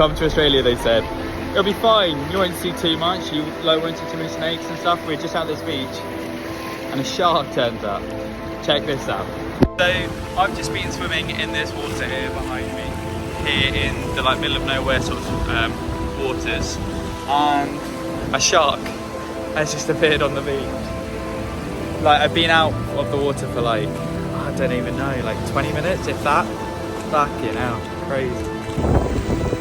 come to Australia, they said. It'll be fine, you won't see too much, you won't see too many snakes and stuff. We're just at this beach and a shark turns up. Check this out. So I've just been swimming in this water here behind me, here in the middle of nowhere sort of waters, and a shark has just appeared on the beach. I've been out of the water for I don't even know, 20 minutes, if that. Fucking hell, crazy.